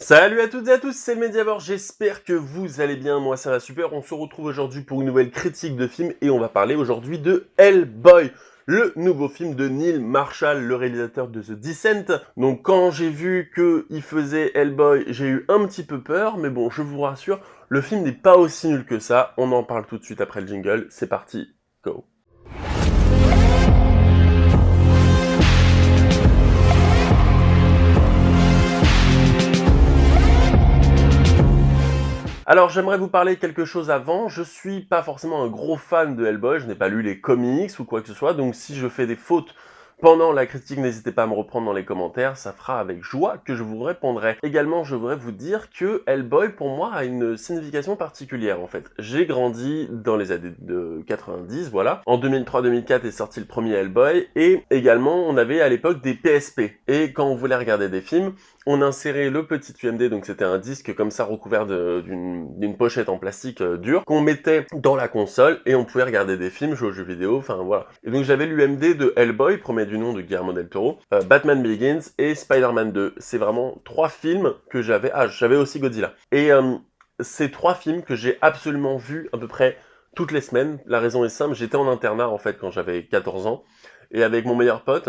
Salut à toutes et à tous, c'est le Mediavore, j'espère que vous allez bien, moi ça va super, on se retrouve aujourd'hui pour une nouvelle critique de film et on va parler aujourd'hui de Hellboy, le nouveau film de Neil Marshall, le réalisateur de The Descent. Donc quand j'ai vu qu'il faisait Hellboy, j'ai eu un petit peu peur, mais bon, je vous rassure, le film n'est pas aussi nul que ça, on en parle tout de suite après le jingle, c'est parti, go. Alors j'aimerais vous parler quelque chose avant, je suis pas forcément un gros fan de Hellboy, je n'ai pas lu les comics ou quoi que ce soit, donc si je fais des fautes pendant la critique, n'hésitez pas à me reprendre dans les commentaires, ça fera avec joie que je vous répondrai. Également, je voudrais vous dire que Hellboy, pour moi, a une signification particulière, en fait. J'ai grandi dans les années de 90, voilà. En 2003-2004 est sorti le premier Hellboy, et également, on avait à l'époque des PSP. Et quand on voulait regarder des films, on insérait le petit UMD, donc c'était un disque comme ça recouvert d'une pochette en plastique dure, qu'on mettait dans la console, et on pouvait regarder des films, jouer aux jeux vidéo, enfin voilà. Et donc j'avais l'UMD de Hellboy, premier du nom de Guillermo del Toro, Batman Begins et Spider-Man 2. C'est vraiment trois films que j'avais... Ah, j'avais aussi Godzilla. Et ces trois films que j'ai absolument vus à peu près toutes les semaines. La raison est simple, j'étais en internat en fait quand j'avais 14 ans, et avec mon meilleur pote,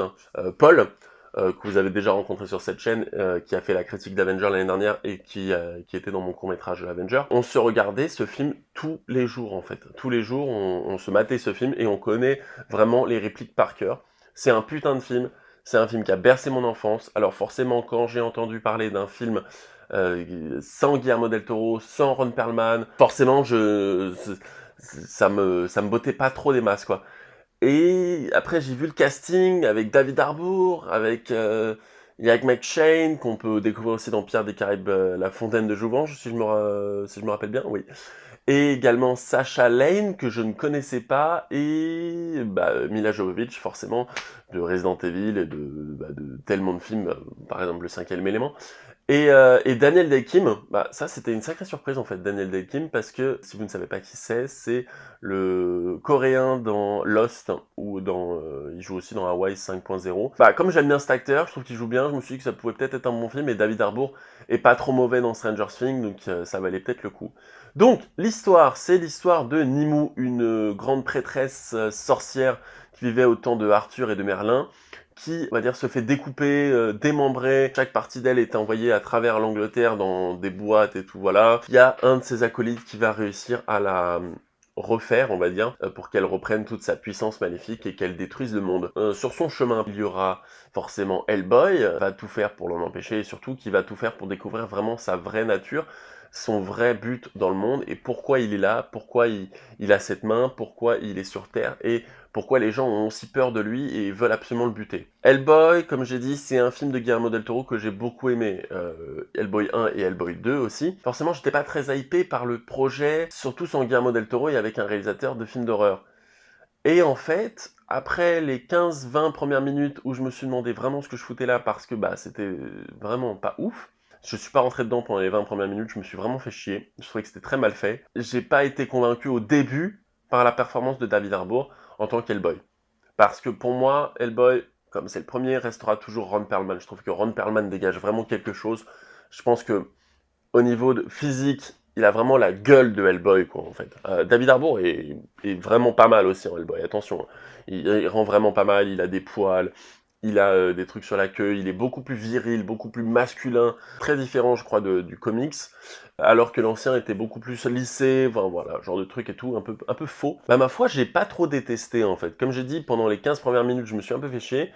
Paul, que vous avez déjà rencontré sur cette chaîne, qui a fait la critique d'Avenger l'année dernière et qui était dans mon court-métrage de l'Avenger. On se regardait ce film tous les jours en fait. Tous les jours, on se matait ce film et on connaît vraiment les répliques par cœur. C'est un putain de film, c'est un film qui a bercé mon enfance. Alors forcément, quand j'ai entendu parler d'un film sans Guillermo del Toro, sans Ron Perlman, forcément, ça me bottait pas trop des masses, quoi. Et après, j'ai vu le casting avec David Harbour, avec Ian McShane, qu'on peut découvrir aussi dans Pierre des Caraïbes, La Fontaine de Jouvenges, si je me rappelle bien, oui. Et également Sacha Lane, que je ne connaissais pas, et Mila Jovovich, forcément, de Resident Evil et de tellement de films, par exemple le cinquième élément. Et Daniel Day-Kim, ça c'était une sacrée surprise en fait, Daniel Day-Kim, parce que si vous ne savez pas qui c'est le coréen dans Lost, ou il joue aussi dans Hawaii 5.0. Comme j'aime bien cet acteur, je trouve qu'il joue bien, je me suis dit que ça pouvait peut-être être un bon film, et David Harbour est pas trop mauvais dans Stranger Things, donc ça valait peut-être le coup. Donc, l'histoire, c'est l'histoire de Nimue, une grande prêtresse sorcière qui vivait au temps de Arthur et de Merlin, qui, on va dire, se fait découper, démembrer. Chaque partie d'elle est envoyée à travers l'Angleterre dans des boîtes et tout, voilà. Il y a un de ses acolytes qui va réussir à la refaire, on va dire, pour qu'elle reprenne toute sa puissance maléfique et qu'elle détruise le monde. Sur son chemin, il y aura forcément Hellboy, va tout faire pour l'en empêcher, et surtout qui va tout faire pour découvrir vraiment sa vraie nature, son vrai but dans le monde, et pourquoi il est là, pourquoi il a cette main, pourquoi il est sur Terre, et pourquoi les gens ont aussi peur de lui et veulent absolument le buter. Hellboy, comme j'ai dit, c'est un film de Guillermo del Toro que j'ai beaucoup aimé. Hellboy 1 et Hellboy 2 aussi. Forcément, j'étais pas très hypé par le projet, surtout sans Guillermo del Toro et avec un réalisateur de films d'horreur. Et en fait, après les 15-20 premières minutes où je me suis demandé vraiment ce que je foutais là parce que c'était vraiment pas ouf, je suis pas rentré dedans pendant les 20 premières minutes, je me suis vraiment fait chier. Je trouvais que c'était très mal fait. J'ai pas été convaincu au début par la performance de David Harbour en tant qu'Hellboy. Parce que pour moi, Hellboy, comme c'est le premier, restera toujours Ron Perlman. Je trouve que Ron Perlman dégage vraiment quelque chose. Je pense que au niveau de physique, il a vraiment la gueule de Hellboy, quoi, en fait. David Harbour est vraiment pas mal aussi en Hellboy, attention. Il rend vraiment pas mal, il a des poils, il a des trucs sur la queue, il est beaucoup plus viril, beaucoup plus masculin, très différent, je crois, du comics, alors que l'ancien était beaucoup plus lissé, enfin voilà, genre de truc et tout, un peu faux. Ma foi, j'ai pas trop détesté, en fait. Comme j'ai dit, pendant les 15 premières minutes, je me suis un peu fait chier,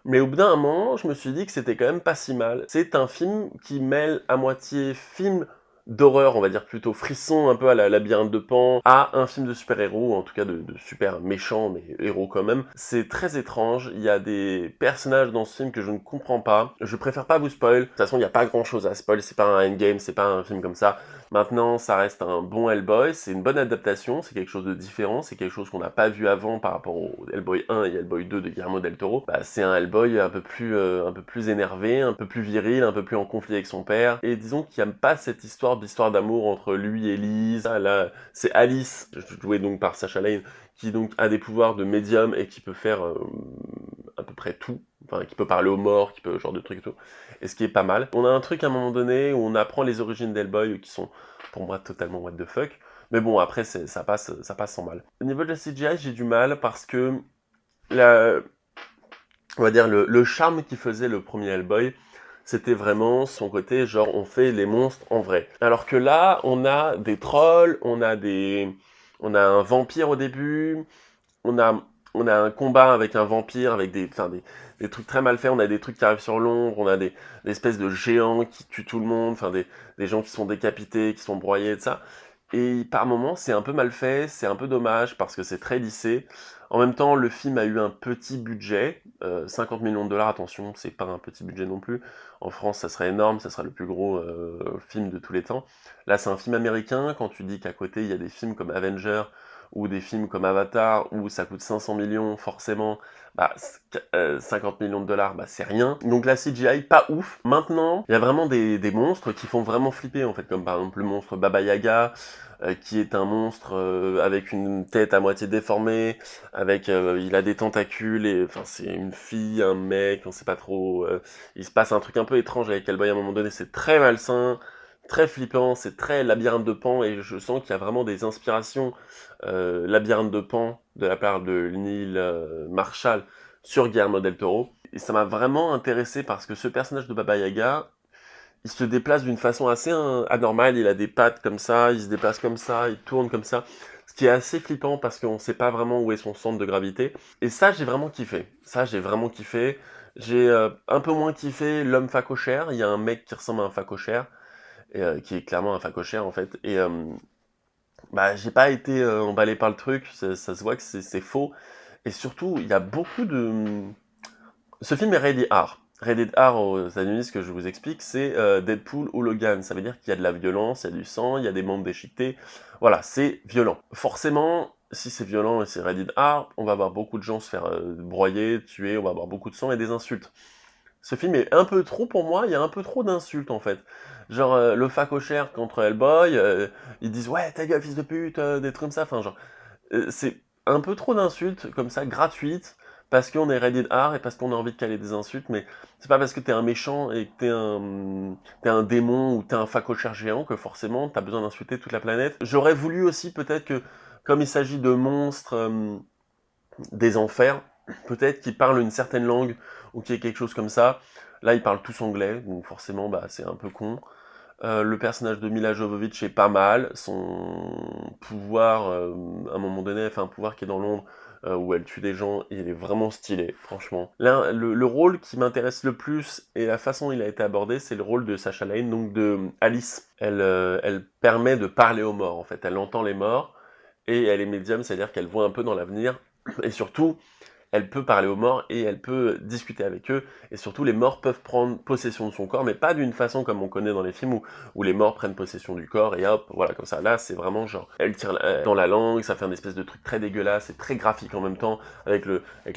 mais au bout d'un moment, je me suis dit que c'était quand même pas si mal. C'est un film qui mêle à moitié film d'horreur, on va dire plutôt frisson, un peu à la Labyrinthe de Pan, à un film de super-héros, en tout cas de super méchants, mais héros quand même. C'est très étrange, il y a des personnages dans ce film que je ne comprends pas. Je préfère pas vous spoil, de toute façon il n'y a pas grand chose à spoil, c'est pas un Endgame, c'est pas un film comme ça. Maintenant, ça reste un bon Hellboy, c'est une bonne adaptation, c'est quelque chose de différent, c'est quelque chose qu'on n'a pas vu avant par rapport au Hellboy 1 et Hellboy 2 de Guillermo del Toro. C'est un Hellboy un peu plus énervé, un peu plus viril, un peu plus en conflit avec son père, et disons qu'il n'aime pas cette histoire d'amour entre lui et Liz. Là, c'est Alice, jouée donc par Sacha Lane, qui donc a des pouvoirs de médium et qui peut faire à peu près tout. enfin, qui peut parler aux morts, qui peut, genre de trucs et tout, et ce qui est pas mal. On a un truc à un moment donné où on apprend les origines d'Hellboy qui sont, pour moi, totalement what the fuck, mais bon, après, ça passe sans mal. Au niveau de la CGI, j'ai du mal parce que, on va dire, le charme qui faisait le premier Hellboy, c'était vraiment son côté, genre, on fait les monstres en vrai. Alors que là, on a des trolls, on a un vampire au début, on a un combat avec un vampire, avec des trucs très mal faits, on a des trucs qui arrivent sur l'ombre, on a des espèces de géants qui tuent tout le monde, enfin des gens qui sont décapités, qui sont broyés, et ça. Et par moments, c'est un peu mal fait, c'est un peu dommage parce que c'est très lissé. En même temps, le film a eu un petit budget, 50 millions de dollars, attention, c'est pas un petit budget non plus. En France, ça serait énorme, ça serait le plus gros film de tous les temps. Là, c'est un film américain, quand tu dis qu'à côté, il y a des films comme Avengers, ou des films comme Avatar, où ça coûte 500 millions, forcément, bah, 50 millions de dollars, bah, c'est rien. Donc la CGI, pas ouf. Maintenant, il y a vraiment des monstres qui font vraiment flipper, en fait, comme par exemple le monstre Baba Yaga, qui est un monstre avec une tête à moitié déformée, avec il a des tentacules, et enfin c'est une fille, un mec, on sait pas trop. Il se passe un truc un peu étrange avec Hellboy à un moment donné, c'est très malsain, très flippant, c'est très labyrinthe de Pan, et je sens qu'il y a vraiment des inspirations labyrinthe de Pan de la part de Neil Marshall sur Guillermo del Toro. Et ça m'a vraiment intéressé parce que ce personnage de Baba Yaga, il se déplace d'une façon assez anormale, il a des pattes comme ça, il se déplace comme ça, il tourne comme ça, ce qui est assez flippant parce qu'on ne sait pas vraiment où est son centre de gravité. Et ça, j'ai vraiment kiffé. J'ai un peu moins kiffé l'homme facochère, il y a un mec qui ressemble à un facochère, et, qui est clairement un facochère en fait, et bah, j'ai pas été emballé par le truc, ça se voit que c'est faux, et surtout, il y a beaucoup de... Ce film est rated R. Rated R aux États-Unis, ce que je vous explique, c'est Deadpool ou Logan. Ça veut dire qu'il y a de la violence, il y a du sang, il y a des membres déchiquetés. Voilà, c'est violent. Forcément, si c'est violent et c'est rated R, on va voir beaucoup de gens se faire broyer, tuer, on va avoir beaucoup de sang et des insultes. Ce film est un peu trop pour moi, il y a un peu trop d'insultes en fait. Genre le facochère contre Hellboy, ils disent ouais ta gueule fils de pute, des trucs comme ça, enfin genre c'est un peu trop d'insultes comme ça, gratuites, parce qu'on est ready R et parce qu'on a envie de caler des insultes, mais c'est pas parce que t'es un méchant et que t'es un démon ou t'es un facochère géant que forcément t'as besoin d'insulter toute la planète. J'aurais voulu aussi peut-être que, comme il s'agit de monstres des enfers, peut-être qu'ils parlent une certaine langue ou qu'il y ait quelque chose comme ça. Là, ils parlent tous anglais, donc forcément, bah, c'est un peu con. Le personnage de Mila Jovovich est pas mal. Son pouvoir, à un moment donné, elle fait un pouvoir qui est dans l'ombre, où elle tue des gens, et il est vraiment stylé, franchement. Là, le rôle qui m'intéresse le plus, et la façon dont il a été abordé, c'est le rôle de Sacha Lane, donc de Alice. Elle permet de parler aux morts, en fait. Elle entend les morts, et elle est médium, c'est-à-dire qu'elle voit un peu dans l'avenir, et surtout, elle peut parler aux morts et elle peut discuter avec eux, et surtout les morts peuvent prendre possession de son corps, mais pas d'une façon comme on connaît dans les films où les morts prennent possession du corps et hop, voilà, comme ça. Là, c'est vraiment genre, elle tire dans la langue, ça fait un espèce de truc très dégueulasse et très graphique en même temps, avec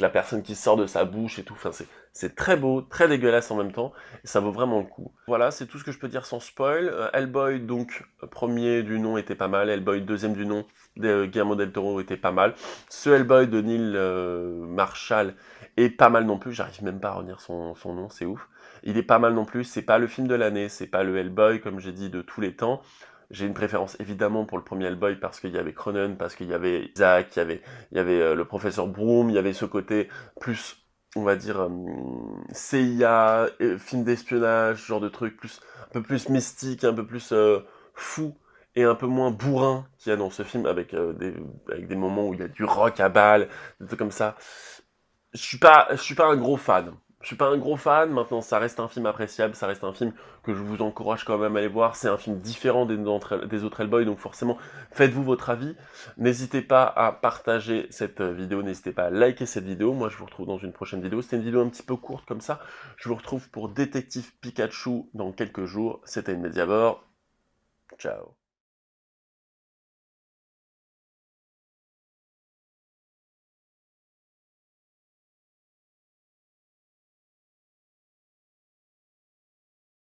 la personne qui sort de sa bouche et tout, enfin c'est très beau, très dégueulasse en même temps, et ça vaut vraiment le coup. Voilà, c'est tout ce que je peux dire sans spoil. Hellboy, donc, premier du nom était pas mal, Hellboy, deuxième du nom, de Guillermo del Toro était pas mal. Ce Hellboy de Neil Marshall est pas mal non plus, j'arrive même pas à retenir son nom, c'est ouf. Il est pas mal non plus, c'est pas le film de l'année, c'est pas le Hellboy, comme j'ai dit, de tous les temps. J'ai une préférence évidemment pour le premier Hellboy parce qu'il y avait Cronen, parce qu'il y avait Isaac, il y avait le professeur Broom, il y avait ce côté plus, on va dire, CIA, film d'espionnage, ce genre de truc, plus, un peu plus mystique, un peu plus fou, et un peu moins bourrin qu'il y a dans ce film, avec des moments où il y a du rock à balles, des trucs comme ça. Je suis pas un gros fan. Je suis pas un gros fan, maintenant ça reste un film appréciable, ça reste un film que je vous encourage quand même à aller voir, c'est un film différent des autres Hellboy, donc forcément faites-vous votre avis. N'hésitez pas à partager cette vidéo, n'hésitez pas à liker cette vidéo, moi je vous retrouve dans une prochaine vidéo, c'était une vidéo un petit peu courte comme ça, je vous retrouve pour Détective Pikachu dans quelques jours, c'était une Mediabor, ciao.